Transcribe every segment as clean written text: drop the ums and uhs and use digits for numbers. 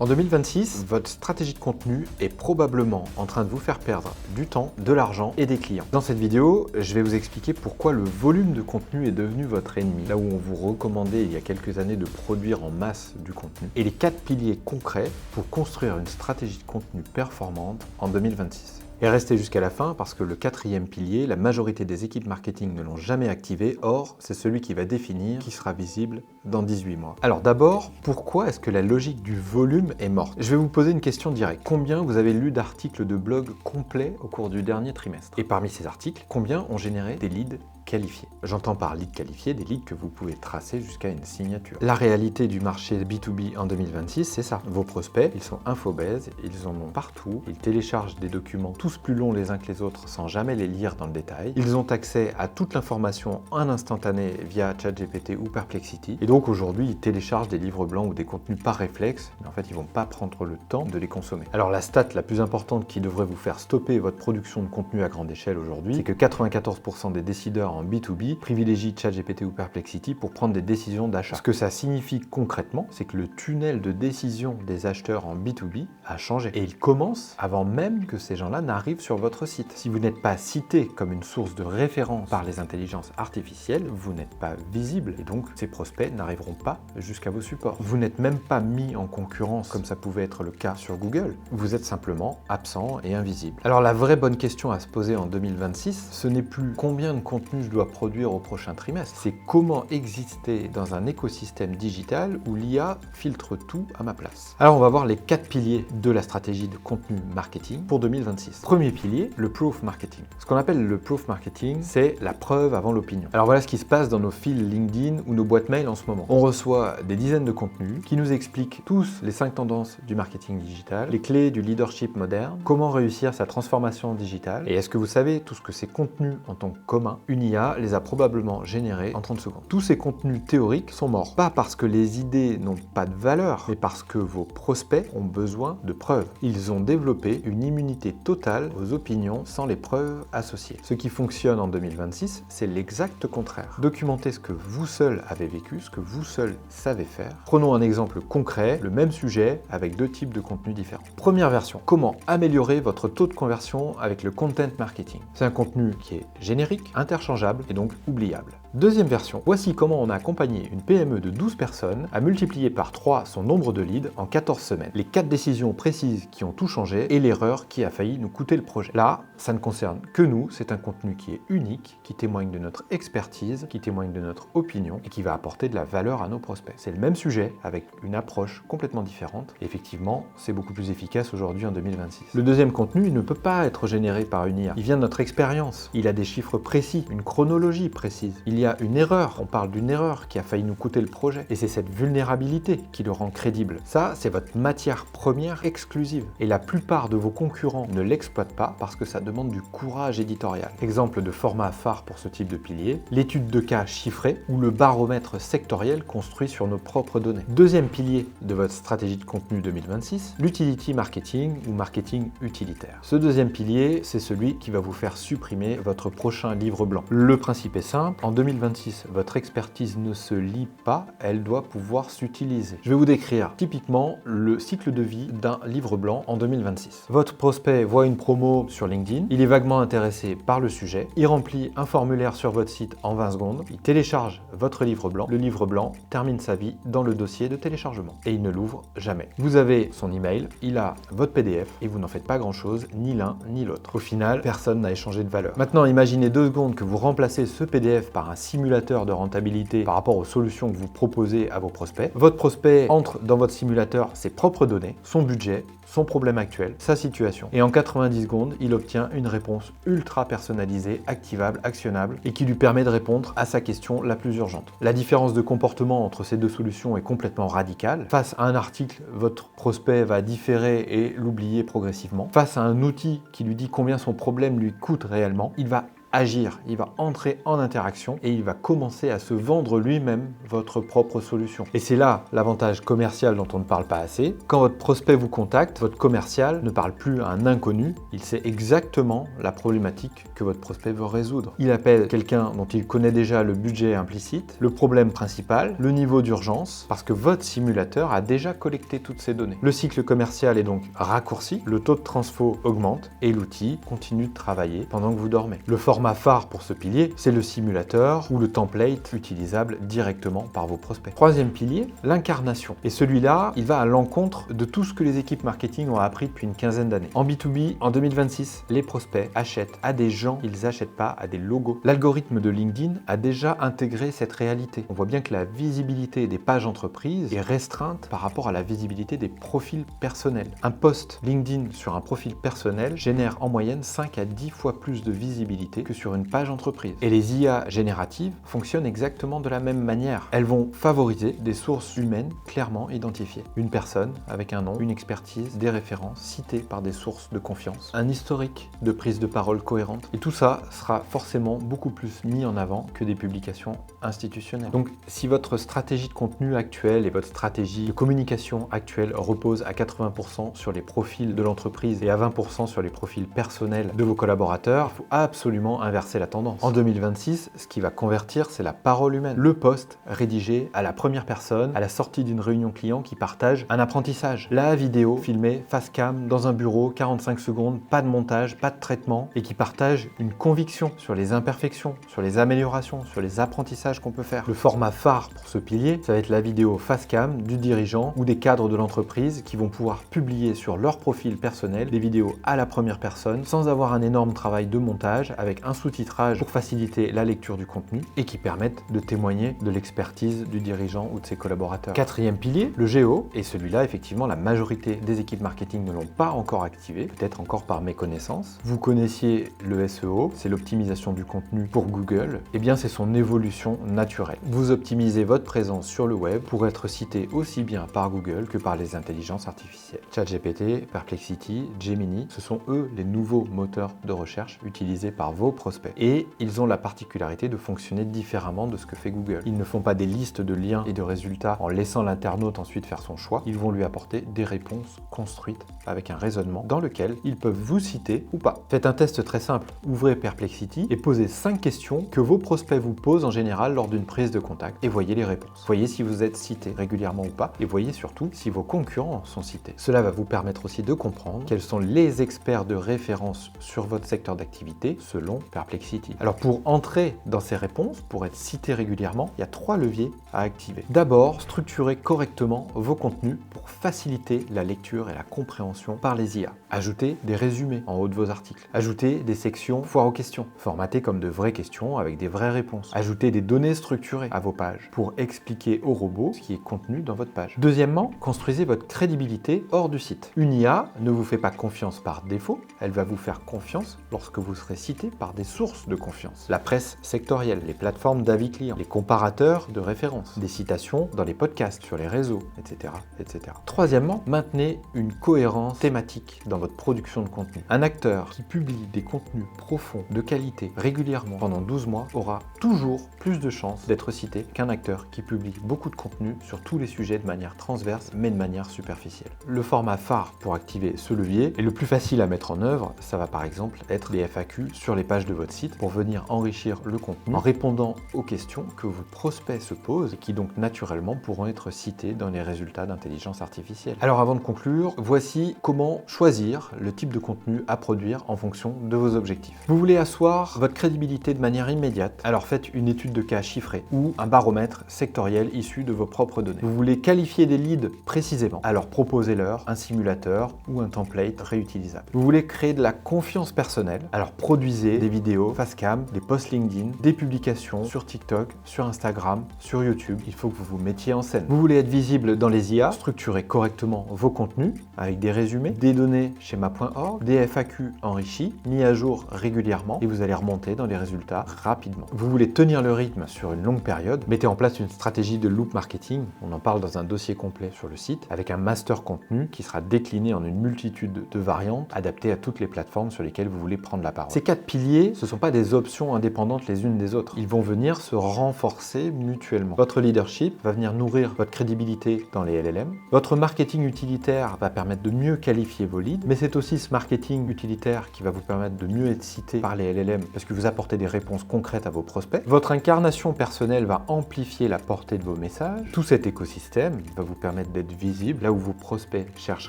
En 2026, votre stratégie de contenu est probablement en train de vous faire perdre du temps, de l'argent et des clients. Dans cette vidéo, je vais vous expliquer pourquoi le volume de contenu est devenu votre ennemi, là où on vous recommandait il y a quelques années de produire en masse du contenu, et les 4 piliers concrets pour construire une stratégie de contenu performante en 2026. Et restez jusqu'à la fin parce que le 4e pilier, la majorité des équipes marketing ne l'ont jamais activé, or c'est celui qui va définir qui sera visible dans 18 mois. Alors d'abord, pourquoi est-ce que la logique du volume est morte? Je vais vous poser une question directe. Combien vous avez lu d'articles de blog complets au cours du dernier trimestre? Et parmi ces articles, combien ont généré des leads qualifiés? J'entends par leads qualifiés des leads que vous pouvez tracer jusqu'à une signature. La réalité du marché B2B en 2026, c'est ça. Vos prospects, ils sont infobèses, ils en ont partout, ils téléchargent des documents tous plus longs les uns que les autres sans jamais les lire dans le détail. Ils ont accès à toute l'information en instantané via ChatGPT ou Perplexity. Et donc aujourd'hui, ils téléchargent des livres blancs ou des contenus par réflexe, mais en fait, ils vont pas prendre le temps de les consommer. Alors la stat la plus importante qui devrait vous faire stopper votre production de contenu à grande échelle aujourd'hui, c'est que 94% des décideurs en B2B privilégient ChatGPT ou Perplexity pour prendre des décisions d'achat. Ce que ça signifie concrètement, c'est que le tunnel de décision des acheteurs en B2B a changé. Et il commence avant même que ces gens-là n'arrivent sur votre site. Si vous n'êtes pas cité comme une source de référence par les intelligences artificielles, vous n'êtes pas visible et donc ces prospects n'arriveront pas jusqu'à vos supports. Vous n'êtes même pas mis en concurrence comme ça pouvait être le cas sur Google. Vous êtes simplement absent et invisible. Alors la vraie bonne question à se poser en 2026, ce n'est plus combien de contenu je dois produire au prochain trimestre, c'est comment exister dans un écosystème digital où l'IA filtre tout à ma place. Alors on va voir les 4 piliers de la stratégie de contenu marketing pour 2026. Premier pilier, le proof marketing. Ce qu'on appelle le proof marketing, c'est la preuve avant l'opinion. Alors voilà ce qui se passe dans nos fils LinkedIn ou nos boîtes mail en ce moment. On reçoit des dizaines de contenus qui nous expliquent tous les 5 tendances du marketing digital, les clés du leadership moderne, comment réussir sa transformation digitale. Et est-ce que vous savez tout ce que ces contenus en tant que commun, une IA les a probablement générés en 30 secondes. Tous ces contenus théoriques sont morts. Pas parce que les idées n'ont pas de valeur, mais parce que vos prospects ont besoin de preuves. Ils ont développé une immunité totale aux opinions sans les preuves associées. Ce qui fonctionne en 2026, c'est l'exact contraire. Documentez ce que vous seul avez vécu, ce que vous seul savez faire. Prenons un exemple concret, le même sujet avec 2 types de contenus différents. Première version, comment améliorer votre taux de conversion avec le content marketing. C'est un contenu qui est générique, interchangeable et donc oubliable. Deuxième version, voici comment on a accompagné une PME de 12 personnes à multiplier par 3 son nombre de leads en 14 semaines. Les 4 décisions précises qui ont tout changé et l'erreur qui a failli nous coûter le projet. Là, ça ne concerne que nous, c'est un contenu qui est unique, qui témoigne de notre expertise, qui témoigne de notre opinion et qui va apporter de la valeur à nos prospects. C'est le même sujet avec une approche complètement différente. Et effectivement, c'est beaucoup plus efficace aujourd'hui en 2026. Le deuxième contenu, il ne peut pas être généré par une IA. Il vient de notre expérience. Il a des chiffres précis, une chronologie précise. Il y a une erreur, on parle d'une erreur qui a failli nous coûter le projet. Et c'est cette vulnérabilité qui le rend crédible. Ça, c'est votre matière première exclusive. Et la plupart de vos concurrents ne l'exploitent pas parce que ça demande du courage éditorial. Exemple de format phare pour ce type de pilier, l'étude de cas chiffrée ou le baromètre sectoriel construit sur nos propres données. Deuxième pilier de votre stratégie de contenu 2026, l'utility marketing ou marketing utilitaire. Ce deuxième pilier, c'est celui qui va vous faire supprimer votre prochain livre blanc. Le principe est simple, en 2026, votre expertise ne se lit pas, elle doit pouvoir s'utiliser. Je vais vous décrire typiquement le cycle de vie d'un livre blanc en 2026. Votre prospect voit une promo sur LinkedIn, il est vaguement intéressé par le sujet, il remplit un formulaire sur votre site en 20 secondes, il télécharge votre livre blanc, le livre blanc termine sa vie dans le dossier de téléchargement et il ne l'ouvre jamais. Vous avez son email, il a votre PDF et vous n'en faites pas grand chose, ni l'un ni l'autre. Au final, personne n'a échangé de valeur. Maintenant, imaginez 2 secondes que vous remplacez ce PDF par un simulateur de rentabilité par rapport aux solutions que vous proposez à vos prospects. Votre prospect entre dans votre simulateur ses propres données, son budget, son problème actuel, sa situation. Et en 90 secondes, il obtient une réponse ultra personnalisée, activable, actionnable et qui lui permet de répondre à sa question la plus urgente. La différence de comportement entre ces 2 solutions est complètement radicale. Face à un article, votre prospect va différer et l'oublier progressivement. Face à un outil qui lui dit combien son problème lui coûte réellement, il va agir, il va entrer en interaction et il va commencer à se vendre lui-même votre propre solution. Et c'est là l'avantage commercial dont on ne parle pas assez. Quand votre prospect vous contacte, votre commercial ne parle plus à un inconnu, il sait exactement la problématique que votre prospect veut résoudre. Il appelle quelqu'un dont il connaît déjà le budget implicite, le problème principal, le niveau d'urgence, parce que votre simulateur a déjà collecté toutes ces données. Le cycle commercial est donc raccourci, le taux de transfo augmente et l'outil continue de travailler pendant que vous dormez. Le format phare pour ce pilier, c'est le simulateur ou le template utilisable directement par vos prospects. Troisième pilier, l'incarnation. Et celui-là, il va à l'encontre de tout ce que les équipes marketing ont appris depuis une quinzaine d'années. En B2B, en 2026, les prospects achètent à des gens, ils n'achètent pas à des logos. L'algorithme de LinkedIn a déjà intégré cette réalité. On voit bien que la visibilité des pages entreprises est restreinte par rapport à la visibilité des profils personnels. Un post LinkedIn sur un profil personnel génère en moyenne 5 à 10 fois plus de visibilité que sur une page entreprise. Et les IA génératives fonctionnent exactement de la même manière. Elles vont favoriser des sources humaines clairement identifiées. Une personne avec un nom, une expertise, des références citées par des sources de confiance, un historique de prise de parole cohérente. Et tout ça sera forcément beaucoup plus mis en avant que des publications institutionnelles. Donc si votre stratégie de contenu actuelle et votre stratégie de communication actuelle repose à 80% sur les profils de l'entreprise et à 20% sur les profils personnels de vos collaborateurs, il faut absolument inverser la tendance. En 2026, ce qui va convertir, c'est la parole humaine. Le post rédigé à la première personne, à la sortie d'une réunion client qui partage un apprentissage. La vidéo filmée face cam dans un bureau, 45 secondes, pas de montage, pas de traitement, et qui partage une conviction sur les imperfections, sur les améliorations, sur les apprentissages qu'on peut faire. Le format phare pour ce pilier, ça va être la vidéo face cam du dirigeant ou des cadres de l'entreprise qui vont pouvoir publier sur leur profil personnel des vidéos à la première personne sans avoir un énorme travail de montage, avec un sous-titrage pour faciliter la lecture du contenu et qui permettent de témoigner de l'expertise du dirigeant ou de ses collaborateurs. Quatrième pilier, le géo, et celui-là, effectivement, la majorité des équipes marketing ne l'ont pas encore activé, peut-être encore par méconnaissance. Vous connaissiez le SEO, c'est l'optimisation du contenu pour Google, et bien c'est son évolution naturelle. Vous optimisez votre présence sur le web pour être cité aussi bien par Google que par les intelligences artificielles. ChatGPT, Perplexity, Gemini, ce sont eux les nouveaux moteurs de recherche utilisés par vos prospects. Et ils ont la particularité de fonctionner différemment de ce que fait Google. Ils ne font pas des listes de liens et de résultats en laissant l'internaute ensuite faire son choix. Ils vont lui apporter des réponses construites avec un raisonnement dans lequel ils peuvent vous citer ou pas. Faites un test très simple. Ouvrez Perplexity et posez 5 questions que vos prospects vous posent en général lors d'une prise de contact et voyez les réponses. Voyez si vous êtes cité régulièrement ou pas et voyez surtout si vos concurrents sont cités. Cela va vous permettre aussi de comprendre quels sont les experts de référence sur votre secteur d'activité selon Perplexity. Alors pour entrer dans ces réponses, pour être cité régulièrement, il y a 3 leviers à activer. D'abord, structurez correctement vos contenus pour faciliter la lecture et la compréhension par les IA. Ajoutez des résumés en haut de vos articles. Ajoutez des sections foire aux questions, formatées comme de vraies questions avec des vraies réponses. Ajoutez des données structurées à vos pages pour expliquer au robot ce qui est contenu dans votre page. Deuxièmement, construisez votre crédibilité hors du site. Une IA ne vous fait pas confiance par défaut, elle va vous faire confiance lorsque vous serez cité par des sources de confiance. La presse sectorielle, les plateformes d'avis clients, les comparateurs de références, des citations dans les podcasts, sur les réseaux, etc., etc. Troisièmement, maintenez une cohérence thématique dans votre production de contenu. Un acteur qui publie des contenus profonds, de qualité, régulièrement pendant 12 mois aura toujours plus de chances d'être cité qu'un acteur qui publie beaucoup de contenu sur tous les sujets de manière transverse mais de manière superficielle. Le format phare pour activer ce levier et le plus facile à mettre en œuvre, ça va par exemple être des FAQ sur les pages de votre site pour venir enrichir le contenu en répondant aux questions que vos prospects se posent et qui donc naturellement pourront être cités dans les résultats d'intelligence artificielle. Alors avant de conclure, voici comment choisir le type de contenu à produire en fonction de vos objectifs. Vous voulez asseoir votre crédibilité de manière immédiate, alors faites une étude de cas chiffrée ou un baromètre sectoriel issu de vos propres données. Vous voulez qualifier des leads précisément, alors proposez-leur un simulateur ou un template réutilisable. Vous voulez créer de la confiance personnelle, alors produisez des vidéos face cam, des posts LinkedIn, des publications sur TikTok, sur Instagram, sur YouTube. Il faut que vous vous mettiez en scène. Vous voulez être visible dans les IA, structurez correctement vos contenus avec des résumés, des données schéma.org, des FAQ enrichis, mis à jour régulièrement et vous allez remonter dans les résultats rapidement. Vous voulez tenir le rythme sur une longue période, mettez en place une stratégie de loop marketing, on en parle dans un dossier complet sur le site, avec un master contenu qui sera décliné en une multitude de variantes adaptées à toutes les plateformes sur lesquelles vous voulez prendre la parole. Ces 4 piliers piliers, ce ne sont pas des options indépendantes les unes des autres. Ils vont venir se renforcer mutuellement. Votre leadership va venir nourrir votre crédibilité dans les LLM. Votre marketing utilitaire va permettre de mieux qualifier vos leads, mais c'est aussi ce marketing utilitaire qui va vous permettre de mieux être cité par les LLM parce que vous apportez des réponses concrètes à vos prospects. Votre incarnation personnelle va amplifier la portée de vos messages. Tout cet écosystème va vous permettre d'être visible là où vos prospects cherchent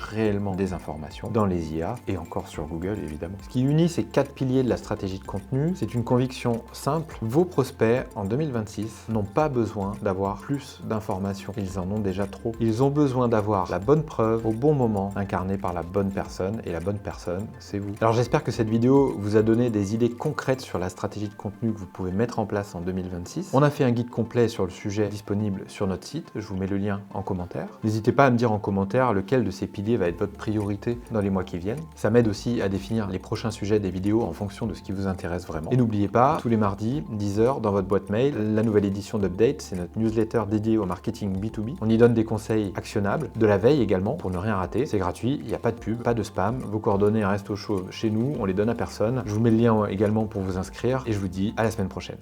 réellement des informations, dans les IA et encore sur Google évidemment. Ce qui unit ces 4 piliers de la stratégie de contenu, c'est une conviction simple. Vos prospects en 2026 n'ont pas besoin d'avoir plus d'informations. Ils en ont déjà trop. Ils ont besoin d'avoir la bonne preuve au bon moment, incarnée par la bonne personne, et la bonne personne, c'est vous. Alors j'espère que cette vidéo vous a donné des idées concrètes sur la stratégie de contenu que vous pouvez mettre en place en 2026. On a fait un guide complet sur le sujet disponible sur notre site, je vous mets le lien en commentaire. N'hésitez pas à me dire en commentaire lequel de ces piliers va être votre priorité dans les mois qui viennent. Ça m'aide aussi à définir les prochains sujets des vidéos en fonction de ce qui vous intéresse vraiment. Et n'oubliez pas, tous les mardis, 10h, dans votre boîte mail, la nouvelle édition d'Update, c'est notre newsletter dédiée au marketing B2B. On y donne des conseils actionnables, de la veille également, pour ne rien rater. C'est gratuit, il n'y a pas de pub, pas de spam. Vos coordonnées restent au chaud chez nous, on les donne à personne. Je vous mets le lien également pour vous inscrire et je vous dis à la semaine prochaine.